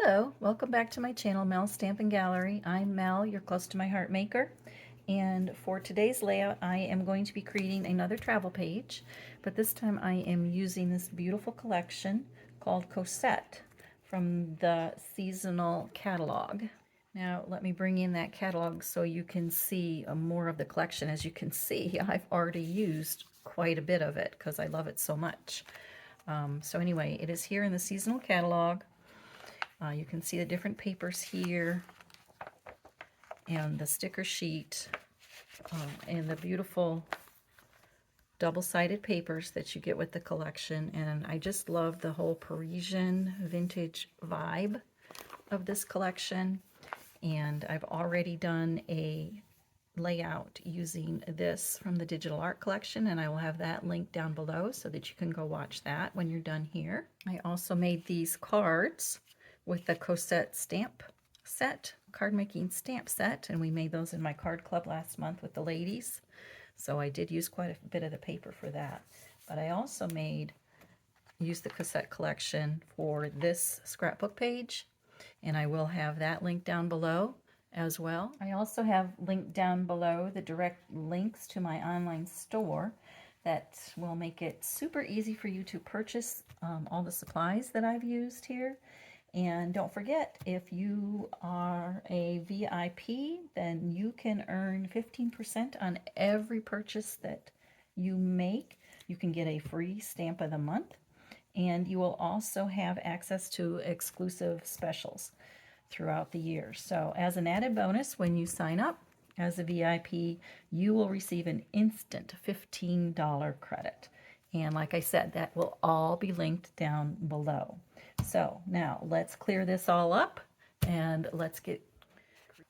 Hello, welcome back to my channel, Mel's Stampin' Gallery. I'm Mel, your close to my heart maker. And for today's layout, I am going to be creating another travel page, but this time I am using this beautiful collection called Cosette from the seasonal catalog. Now let me bring in that catalog so you can see more of the collection. As you can see, I've already used quite a bit of it because I love it so much. So anyway, it is here in the seasonal catalog. You can see the different papers here and the sticker sheet and the beautiful double-sided papers that you get with the collection. And I just love the whole Parisian vintage vibe of this collection. And I've already done a layout using this from the digital art collection, and I will have that linked down below so that you can go watch that when you're done here. I also made these cards with the Cosette stamp set, card making stamp set, and we made those in my card club last month with the ladies. So I did use quite a bit of the paper for that. But I also used the Cosette collection for this scrapbook page, and I will have that linked down below as well. I also have linked down below the direct links to my online store that will make it super easy for you to purchase all the supplies that I've used here. And don't forget, if you are a VIP, then you can earn 15% on every purchase that you make. You can get a free stamp of the month, and you will also have access to exclusive specials throughout the year. So as an added bonus, when you sign up as a VIP, you will receive an instant $15 credit. And like I said, that will all be linked down below. So now let's clear this all up and let's get...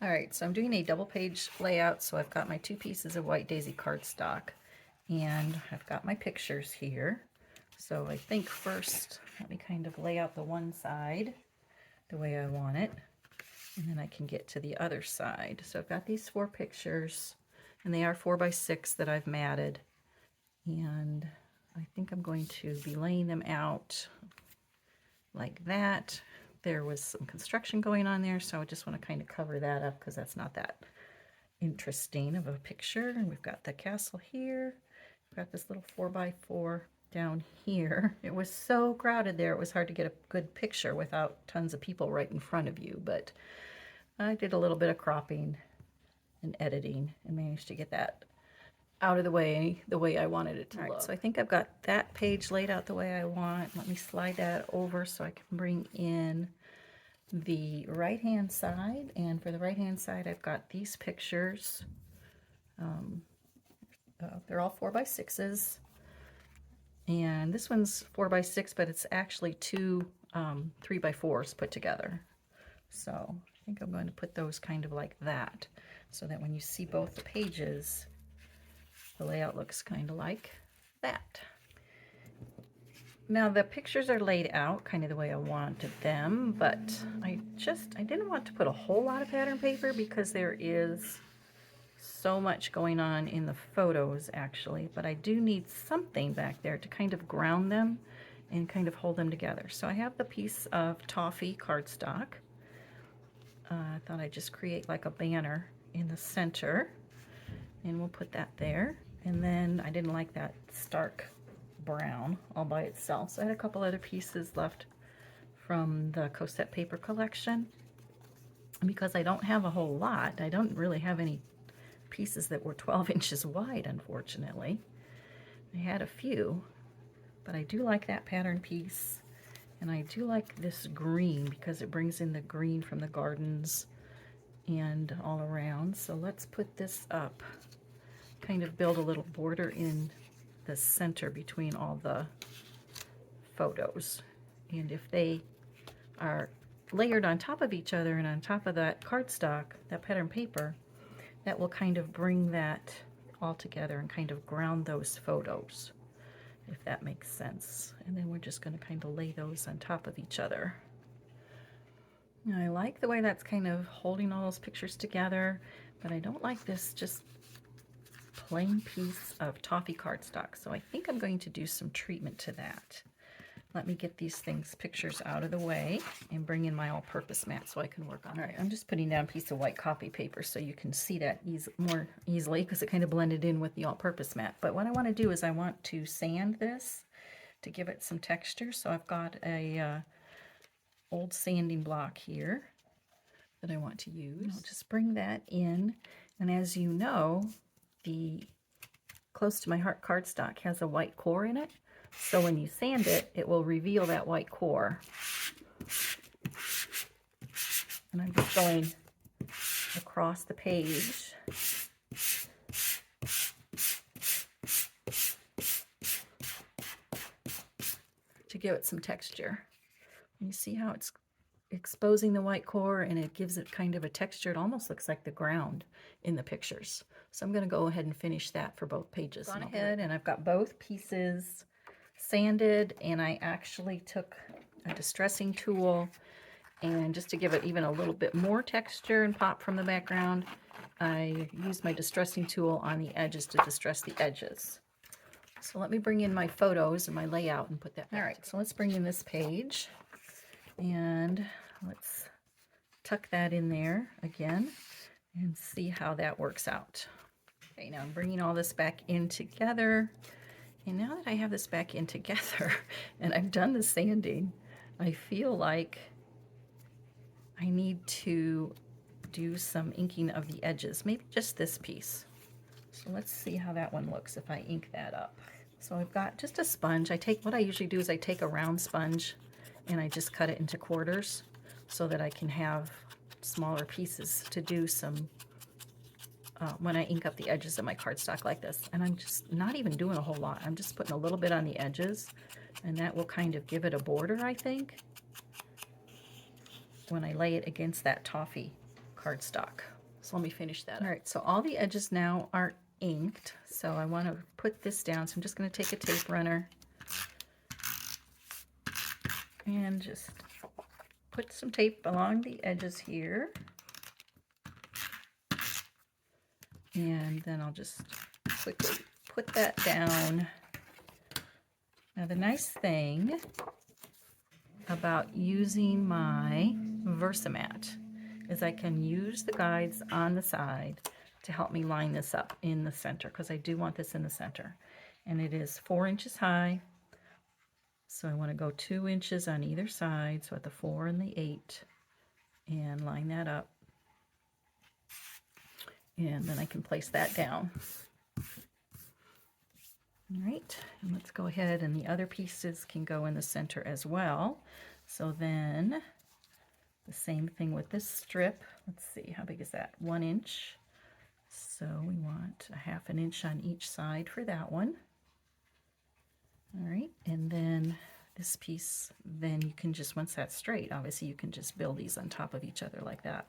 All right, so I'm doing a double page layout. So I've got my 2 pieces of white daisy cardstock and I've got my pictures here. So I think first, let me kind of lay out the one side the way I want it, and then I can get to the other side. So I've got these 4 pictures, and they are 4x6 that I've matted, and I think I'm going to be laying them out like that. There was some construction going on there, so I just want to kind of cover that up because that's not that interesting of a picture. And we've got the castle here. We've got this little 4x4 down here. It was so crowded there, it was hard to get a good picture without tons of people right in front of you, but I did a little bit of cropping and editing and managed to get that out of the way I wanted it to look. So I think I've got that page laid out the way I want. Let me slide that over so I can bring in the right hand side. And for the right hand side, I've got these pictures. They're all 4x6s. And this one's 4x6, but it's actually 2 3x4s put together. So I think I'm going to put those kind of like that, so that when you see both the pages, the layout looks kind of like that. Now the pictures are laid out kind of the way I wanted them, but I didn't want to put a whole lot of pattern paper because there is so much going on in the photos actually, but I do need something back there to kind of ground them and kind of hold them together. So I have the piece of toffee cardstock. I thought I'd just create like a banner in the center, and we'll put that there. And then I didn't like that stark brown all by itself, so I had a couple other pieces left from the Cosette paper collection. Because I don't have a whole lot, I don't really have any pieces that were 12 inches wide, unfortunately. I had a few, but I do like that pattern piece, and I do like this green because it brings in the green from the gardens and all around. So let's put this up, kind of build a little border in the center between all the photos. And if they are layered on top of each other and on top of that cardstock, that pattern paper, that will kind of bring that all together and kind of ground those photos, if that makes sense. And then we're just going to kind of lay those on top of each other. And I like the way that's kind of holding all those pictures together, but I don't like this just plain piece of toffee cardstock. So I think I'm going to do some treatment to that. let me get these pictures out of the way and bring in my all-purpose mat so I can work on it. All right, I'm just putting down a piece of white copy paper so you can see that more easily because it kind of blended in with the all-purpose mat. But what I want to do is I want to sand this to give it some texture. So I've got a old sanding block here that I want to use. I'll just bring that in. And as you know, the Close to My Heart cardstock has a white core in it. So when you sand it, it will reveal that white core. And I'm just going across the page. To give it some texture. You see how it's exposing the white core and it gives it kind of a texture. It almost looks like the ground in the pictures. So I'm going to go ahead and finish that for both pages. Gone ahead and I've got both pieces sanded, and I actually took a distressing tool, and just to give it even a little bit more texture and pop from the background, I used my distressing tool on the edges to distress the edges. So let me bring in my photos and my layout and put that back. All right, so let's bring in this page and let's tuck that in there again and see how that works out. Okay, now I'm bringing all this back in together. And now that I have this back in together and I've done the sanding, I feel like I need to do some inking of the edges, maybe just this piece. So let's see how that one looks if I ink that up. So I've got just a sponge. What I usually do is I take a round sponge and I just cut it into quarters so that I can have smaller pieces to do some when I ink up the edges of my cardstock like this. And I'm just not even doing a whole lot. I'm just putting a little bit on the edges, and that will kind of give it a border, I think, when I lay it against that toffee cardstock. So let me finish that. All right, so all the edges now are inked. So I want to put this down. So I'm just going to take a tape runner and just put some tape along the edges here. And then I'll just quickly put that down. Now the nice thing about using my Versamat is I can use the guides on the side to help me line this up in the center, because I do want this in the center. And it is 4 inches high. So I want to go 2 inches on either side, so at the 4 and the 8, and line that up. And then I can place that down. All right, and let's go ahead, and the other pieces can go in the center as well. So then the same thing with this strip. Let's see, how big is that? 1 inch. So we want a 1/2 inch on each side for that one. All right, and then this piece, then you can just, once that's straight, obviously you can just build these on top of each other like that.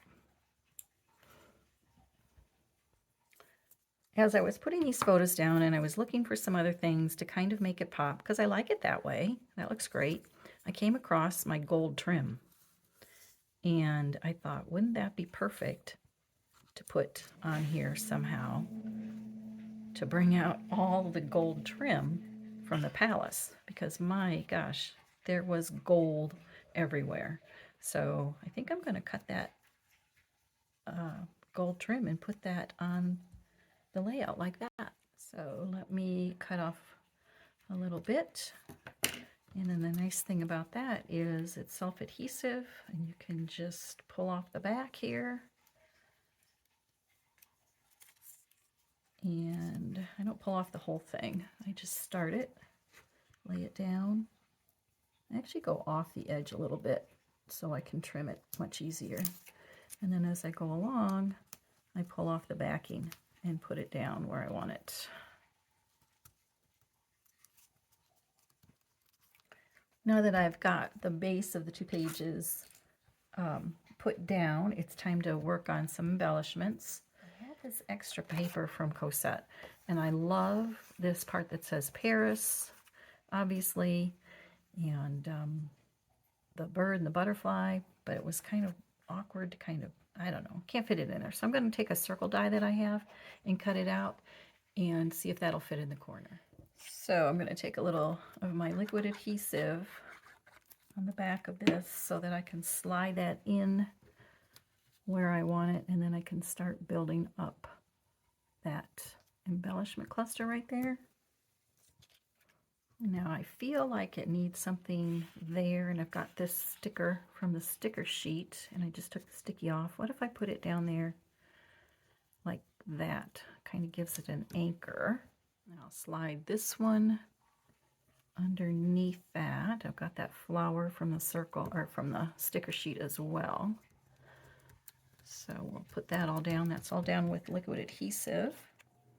As I was putting these photos down and I was looking for some other things to kind of make it pop, because I like it that way, that looks great, I came across my gold trim. And I thought, wouldn't that be perfect to put on here somehow to bring out all the gold trim from the palace, because my gosh, there was gold everywhere. So I think I'm going to cut that gold trim and put that on the layout like that. So let me cut off a little bit. And then the nice thing about that is it's self-adhesive, and you can just pull off the back here. And I don't pull off the whole thing. I just start it, lay it down. I actually go off the edge a little bit so I can trim it much easier. And then as I go along, I pull off the backing and put it down where I want it. Now that I've got the base of the 2 pages put down, it's time to work on some embellishments. I have this extra paper from Cosette, and I love this part that says Paris, obviously, and the bird and the butterfly, but it was kind of awkward to kind of, I don't know, can't fit it in there. So I'm going to take a circle die that I have and cut it out and see if that'll fit in the corner. So I'm going to take a little of my liquid adhesive on the back of this so that I can slide that in where I want it, and then I can start building up that embellishment cluster right there. Now I feel like it needs something there, and I've got this sticker from the sticker sheet, and I just took the sticky off. What if I put it down there like that? Kind of gives it an anchor. And I'll slide this one underneath that. I've got that flower from the circle, or from the sticker sheet as well. So we'll put that all down. That's all down with liquid adhesive.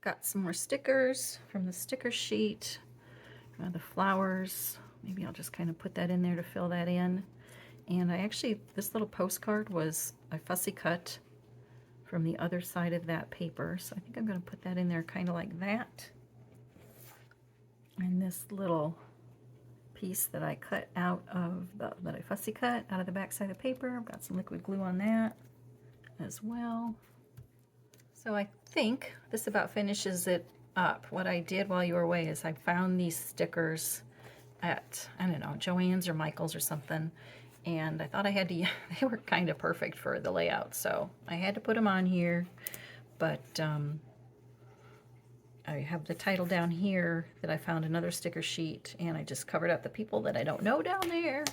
Got some more stickers from the sticker sheet. The flowers, maybe I'll just kind of put that in there to fill that in. And I actually, this little postcard was a fussy cut from the other side of that paper, so I think I'm going to put that in there kind of like that. And this little piece that I cut out of that I fussy cut out of the back side of the paper, I've got some liquid glue on that as well. So I think this about finishes it up. What I did while you were away is I found these stickers at, I don't know, Joann's or Michael's or something, and I thought I had to, they were kind of perfect for the layout, so I had to put them on here. But I have the title down here that I found another sticker sheet, and I just covered up the people that I don't know down there.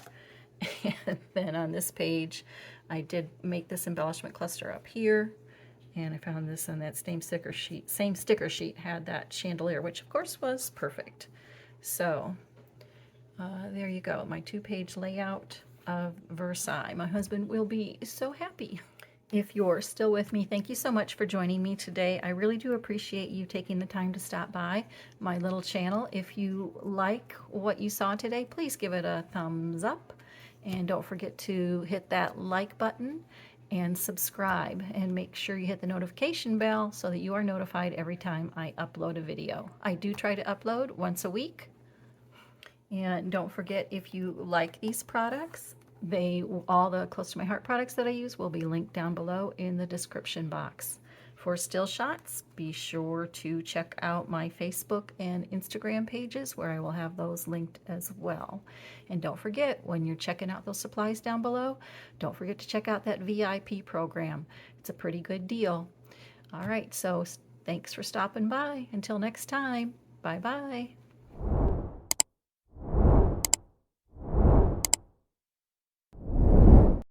And then on this page I did make this embellishment cluster up here. And I found this on that same sticker sheet had that chandelier, which of course was perfect. So there you go, my 2-page layout of Versailles. My husband will be so happy. If you're still with me, thank you so much for joining me today. I really do appreciate you taking the time to stop by my little channel. If you like what you saw today, please give it a thumbs up. And don't forget to hit that like button and subscribe, and make sure you hit the notification bell so that you are notified every time I upload a video. I do try to upload once a week. And don't forget, if you like these products, all the Close to My Heart products that I use will be linked down below in the description box. For still shots, be sure to check out my Facebook and Instagram pages, where I will have those linked as well. And don't forget, when you're checking out those supplies down below, don't forget to check out that VIP program. It's a pretty good deal. All right, so thanks for stopping by. Until next time, bye-bye.